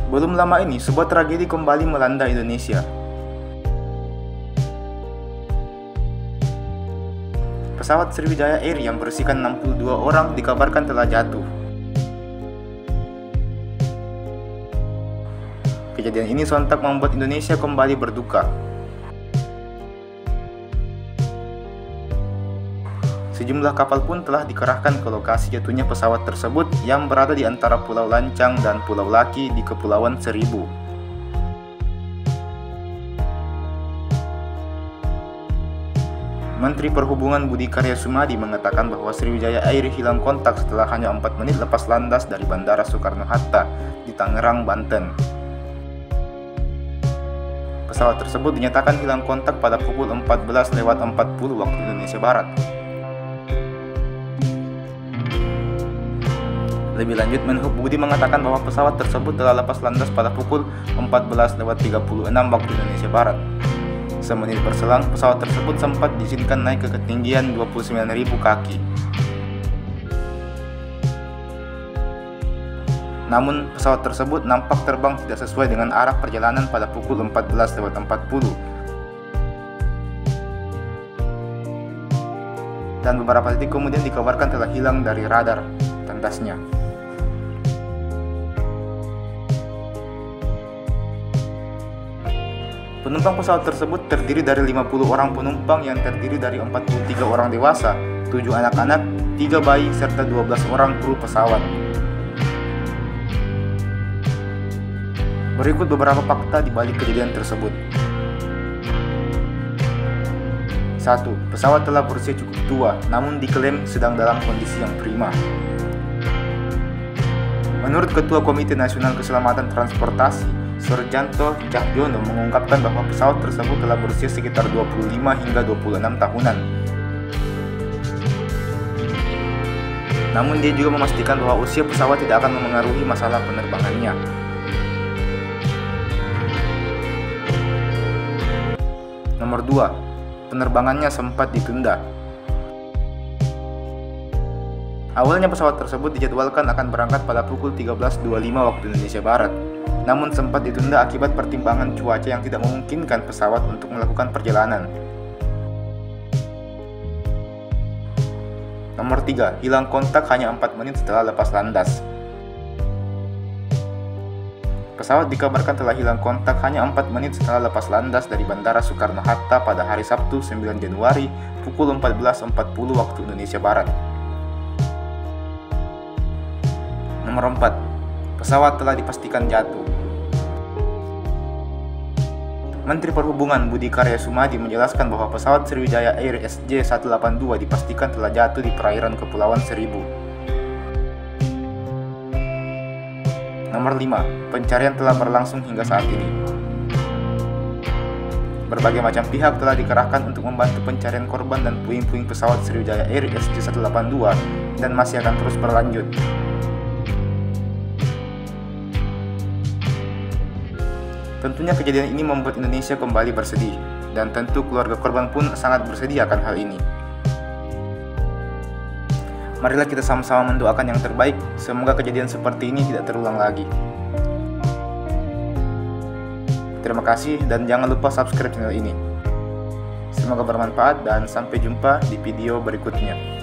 Belum lama ini, sebuah tragedi kembali melanda Indonesia. Pesawat Sriwijaya Air yang berisikan 62 orang dikabarkan telah jatuh. Kejadian ini sontak membuat Indonesia kembali berduka. Sejumlah kapal pun telah dikerahkan ke lokasi jatuhnya pesawat tersebut yang berada di antara Pulau Lancang dan Pulau Laki di Kepulauan Seribu. Menteri Perhubungan Budi Karya Sumadi mengatakan bahwa Sriwijaya Air hilang kontak setelah hanya 4 menit lepas landas dari Bandara Soekarno-Hatta di Tangerang, Banten. Pesawat tersebut dinyatakan hilang kontak pada pukul 14.40 waktu Indonesia Barat. Lebih lanjut, Menhub Budi mengatakan bahwa pesawat tersebut telah lepas landas pada pukul 14.36 waktu Indonesia Barat. Semenit berselang, pesawat tersebut sempat diizinkan naik ke ketinggian 29.000 kaki. Namun, pesawat tersebut nampak terbang tidak sesuai dengan arah perjalanan pada pukul 14.40. Dan beberapa detik kemudian dikabarkan telah hilang dari radar, tandasnya. Penumpang pesawat tersebut terdiri dari 50 orang penumpang yang terdiri dari 43 orang dewasa, 7 anak-anak, 3 bayi, serta 12 orang kru pesawat. Berikut beberapa fakta di balik kejadian tersebut. 1. Pesawat telah berusia cukup tua, namun diklaim sedang dalam kondisi yang prima. Menurut Ketua Komite Nasional Keselamatan Transportasi, Surjanto Cahyono mengungkapkan bahwa pesawat tersebut telah berusia sekitar 25 hingga 26 tahunan. Namun dia juga memastikan bahwa usia pesawat tidak akan memengaruhi masalah penerbangannya. Nomor 2. Penerbangannya sempat ditunda. Awalnya pesawat tersebut dijadwalkan akan berangkat pada pukul 13.25 waktu Indonesia Barat, namun sempat ditunda akibat pertimbangan cuaca yang tidak memungkinkan pesawat untuk melakukan perjalanan. Nomor 3. Hilang kontak hanya 4 menit setelah lepas landas. Pesawat dikabarkan telah hilang kontak hanya 4 menit setelah lepas landas dari Bandara Soekarno-Hatta pada hari Sabtu 9 Januari pukul 14.40 waktu Indonesia Barat. Nomor 4. Pesawat telah dipastikan jatuh. Menteri Perhubungan Budi Karya Sumadi menjelaskan bahwa pesawat Sriwijaya Air SJ182 dipastikan telah jatuh di perairan Kepulauan Seribu. Nomor 5. Pencarian telah berlangsung hingga saat ini. Berbagai macam pihak telah dikerahkan untuk membantu pencarian korban dan puing-puing pesawat Sriwijaya Air SJ182 dan masih akan terus berlanjut. Tentunya kejadian ini membuat Indonesia kembali bersedih, dan tentu keluarga korban pun sangat bersedih akan hal ini. Marilah kita sama-sama mendoakan yang terbaik, semoga kejadian seperti ini tidak terulang lagi. Terima kasih dan jangan lupa subscribe channel ini. Semoga bermanfaat dan sampai jumpa di video berikutnya.